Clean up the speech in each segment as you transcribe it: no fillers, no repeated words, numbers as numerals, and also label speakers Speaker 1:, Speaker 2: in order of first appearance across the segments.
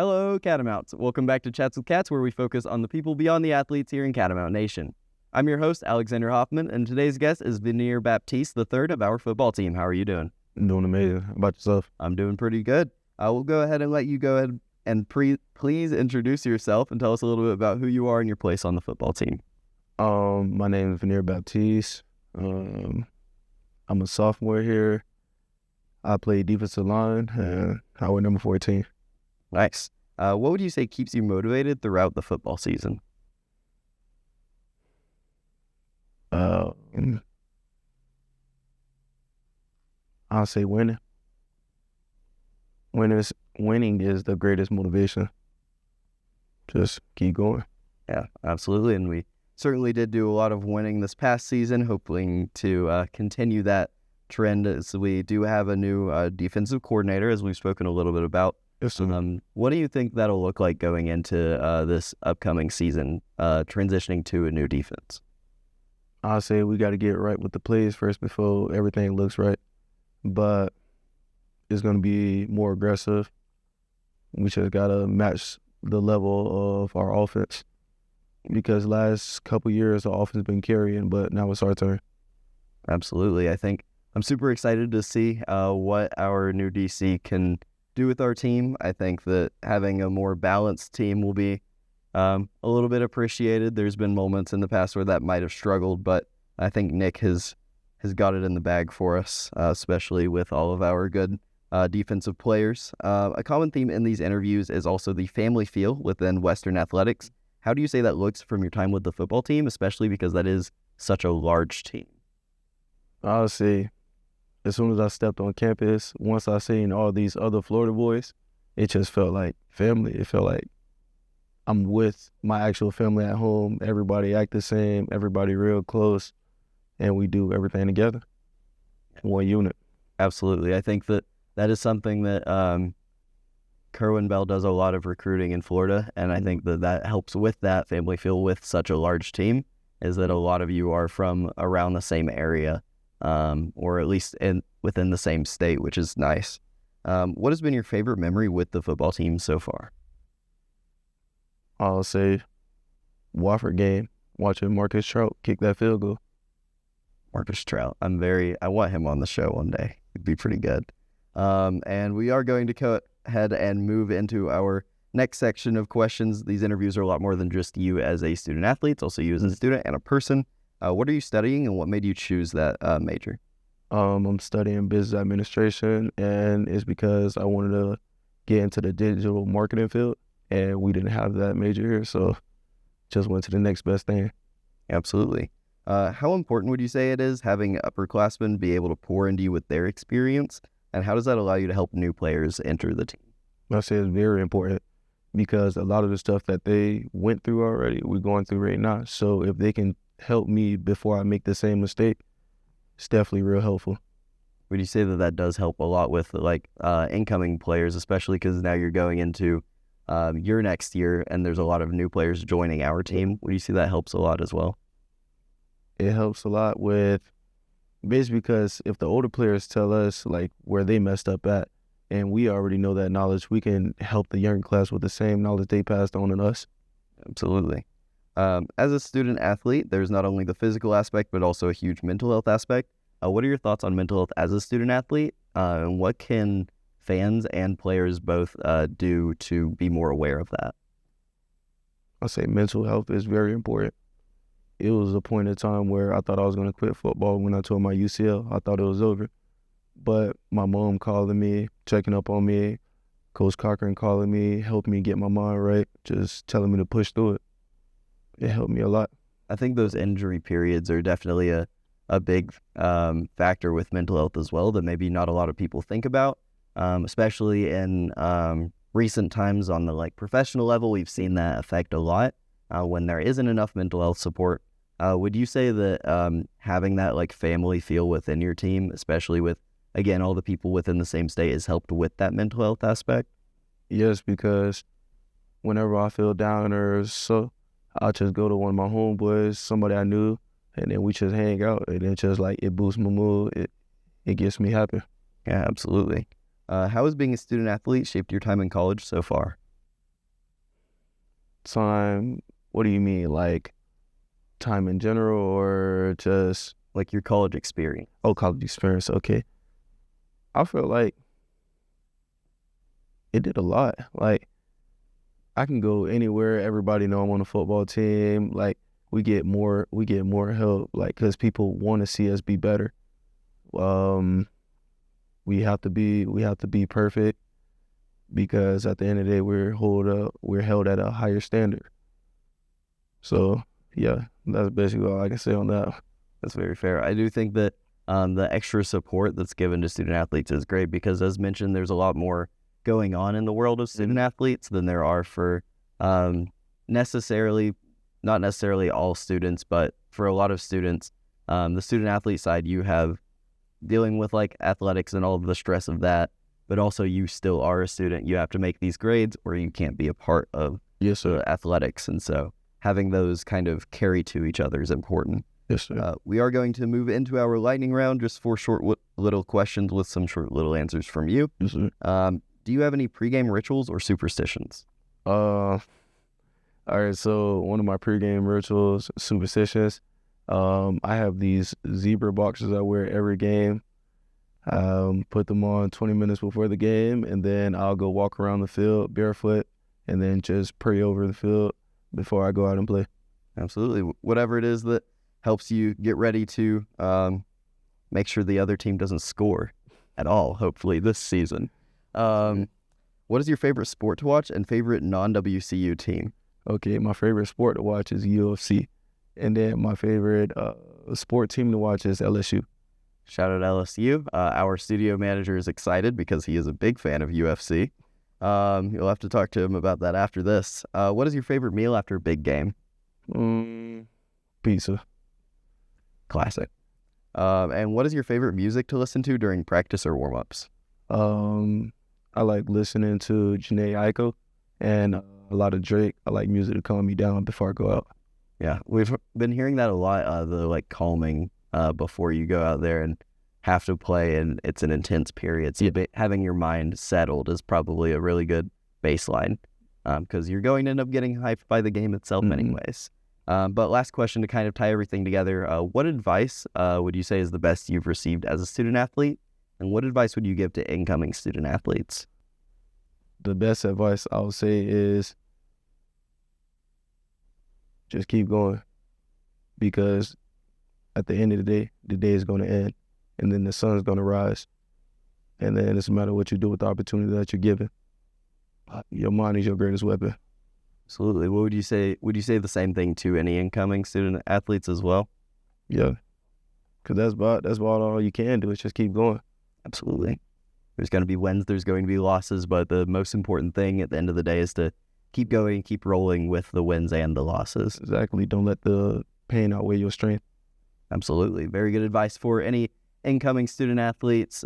Speaker 1: Hello, Catamounts. Welcome back to Chats with Cats, where we focus on the people beyond the athletes here in Catamount Nation. I'm your host, Alexander Hoffman, and today's guest is Vanier Baptiste, the third of our football team. How are you doing?
Speaker 2: I'm doing amazing. How about yourself?
Speaker 1: I'm doing pretty good. I will go ahead and let you go ahead and please introduce yourself and tell us a little bit about who you are and your place on the football team.
Speaker 2: My name is Vanier Baptiste. I'm a sophomore here. I play defensive line, and I wear number 14.
Speaker 1: Nice. What would you say keeps you motivated throughout the football season?
Speaker 2: I'll say winning. Winning is the greatest motivation. Just keep going.
Speaker 1: Yeah, absolutely. And we certainly did do a lot of winning this past season, hoping to continue that trend as we do have a new defensive coordinator, as we've spoken a little bit about.
Speaker 2: Yes,
Speaker 1: What do you think that'll look like going into this upcoming season, transitioning to a new defense?
Speaker 2: I'll say we got to get right with the plays first before everything looks right. But it's going to be more aggressive. We just got to match the level of our offense. Because last couple years, the offense been carrying, but now it's our turn.
Speaker 1: Absolutely. I think I'm super excited to see what our new DC can do with our team. I think that having a more balanced team will be a little bit appreciated. There's been moments in the past where that might have struggled, but I think Nick has got it in the bag for us, especially with all of our good defensive players. A common theme in these interviews is also the family feel within Western athletics. How do you say that looks from your time with the football team, especially because that is such a large team?
Speaker 2: I'll say, as soon as I stepped on campus, once I seen all these other Florida boys, it just felt like family. It felt like I'm with my actual family at home. Everybody act the same, everybody real close, and we do everything together. One unit.
Speaker 1: Absolutely. I think that is something that Kerwin Bell does a lot of recruiting in Florida, and I think that helps with that family feel with such a large team, is that a lot of you are from around the same area. Or at least within the same state, which is nice. What has been your favorite memory with the football team so far?
Speaker 2: I'll say Wofford game, watching Marcus Trout kick that field goal.
Speaker 1: Marcus Trout. I want him on the show one day. It'd be pretty good. And we are going to go ahead and move into our next section of questions. These interviews are a lot more than just you as a student athlete. It's also you as a student and a person. What are you studying, and what made you choose that major?
Speaker 2: I'm studying business administration, and it's because I wanted to get into the digital marketing field, and we didn't have that major here, so just went to the next best thing.
Speaker 1: Absolutely. How important would you say it is having upperclassmen be able to pour into you with their experience, and how does that allow you to help new players enter the team?
Speaker 2: I say it's very important because a lot of the stuff that they went through already, we're going through right now. So if they can help me before I make the same mistake, it's definitely real helpful.
Speaker 1: Would you say that does help a lot with incoming players, especially because now you're going into your next year and there's a lot of new players joining our team? Would you see that helps a lot as well?
Speaker 2: It helps a lot with basically because if the older players tell us like where they messed up at and we already know that knowledge, we can help the younger class with the same knowledge they passed on to us.
Speaker 1: Absolutely. As a student athlete, there's not only the physical aspect, but also a huge mental health aspect. What are your thoughts on mental health as a student athlete? And what can fans and players both do to be more aware of that?
Speaker 2: I say mental health is very important. It was a point in time where I thought I was going to quit football when I tore my UCL. I thought it was over. But my mom calling me, checking up on me, Coach Cochran calling me, helping me get my mind right, just telling me to push through it. It helped me a lot.
Speaker 1: I think those injury periods are definitely a big factor with mental health as well that maybe not a lot of people think about, especially in recent times on the professional level. We've seen that affect a lot when there isn't enough mental health support. Would you say that having that family feel within your team, especially with, again, all the people within the same state, has helped with that mental health aspect?
Speaker 2: Yes, because whenever I feel down or so, I'll just go to one of my homeboys, somebody I knew, and then we just hang out, and it just it boosts my mood. It gets me happy.
Speaker 1: Yeah, absolutely. How has being a student athlete shaped your time in college so far?
Speaker 2: Time, what do you mean? Like time in general or just,
Speaker 1: Like your college experience?
Speaker 2: oh, college experience? Okay. I feel like it did a lot. Like I can go anywhere. Everybody know I'm on the football team. Like we get more help. Like because people want to see us be better. We have to be perfect because at the end of the day we're held at a higher standard. So yeah, that's basically all I can say on that.
Speaker 1: That's very fair. I do think that the extra support that's given to student athletes is great because, as mentioned, there's a lot more going on in the world of student athletes than there are for not necessarily all students, but for a lot of students, the student athlete side, you have dealing with like athletics and all of the stress of that, but also you still are a student. You have to make these grades or you can't be a part of
Speaker 2: Yes, sir.
Speaker 1: athletics. And so having those kind of carry to each other is important.
Speaker 2: Yes, sir.
Speaker 1: We are going to move into our lightning round, just for short little questions with some short little answers from you.
Speaker 2: Yes, sir.
Speaker 1: Do you have any pregame rituals or superstitions?
Speaker 2: All right, so one of my pregame rituals, superstitions, I have these zebra boxes I wear every game. Put them on 20 minutes before the game, and then I'll go walk around the field barefoot and then just pray over the field before I go out and play.
Speaker 1: Absolutely. Whatever it is that helps you get ready to make sure the other team doesn't score at all, hopefully, this season. What is your favorite sport to watch and favorite non-WCU team?
Speaker 2: Okay, my favorite sport to watch is UFC. And then my favorite sport team to watch is LSU.
Speaker 1: Shout out LSU. Our studio manager is excited because he is a big fan of UFC. You'll have to talk to him about that after this. What is your favorite meal after a big game?
Speaker 2: Pizza.
Speaker 1: Classic. And what is your favorite music to listen to during practice or warm-ups?
Speaker 2: I like listening to Janae Aiko and a lot of Drake. I like music to calm me down before I go out.
Speaker 1: Yeah, we've been hearing that a lot, the like calming before you go out there and have to play, and it's an intense period. So having your mind settled is probably a really good baseline because you're going to end up getting hyped by the game itself anyways. But last question to kind of tie everything together. What advice would you say is the best you've received as a student athlete? And what advice would you give to incoming student athletes?
Speaker 2: The best advice I would say is just keep going, because at the end of the day is going to end, and then the sun's going to rise, and then it's a matter of what you do with the opportunity that you're given. Your mind is your greatest weapon.
Speaker 1: Absolutely. What would you say? Would you say the same thing to any incoming student athletes as well?
Speaker 2: Yeah, because that's about all you can do is just keep going.
Speaker 1: Absolutely. There's going to be wins, there's going to be losses, but the most important thing at the end of the day is to keep going, keep rolling with the wins and the losses.
Speaker 2: Exactly. Don't let the pain outweigh your strength.
Speaker 1: Absolutely. Very good advice for any incoming student athletes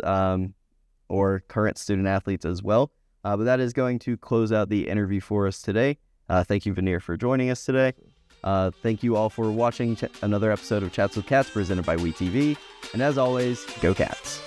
Speaker 1: or current student athletes as well. But that is going to close out the interview for us today. Thank you, Vanier, for joining us today. Thank you all for watching another episode of Chats with Cats presented by WeTV. And as always, go Cats.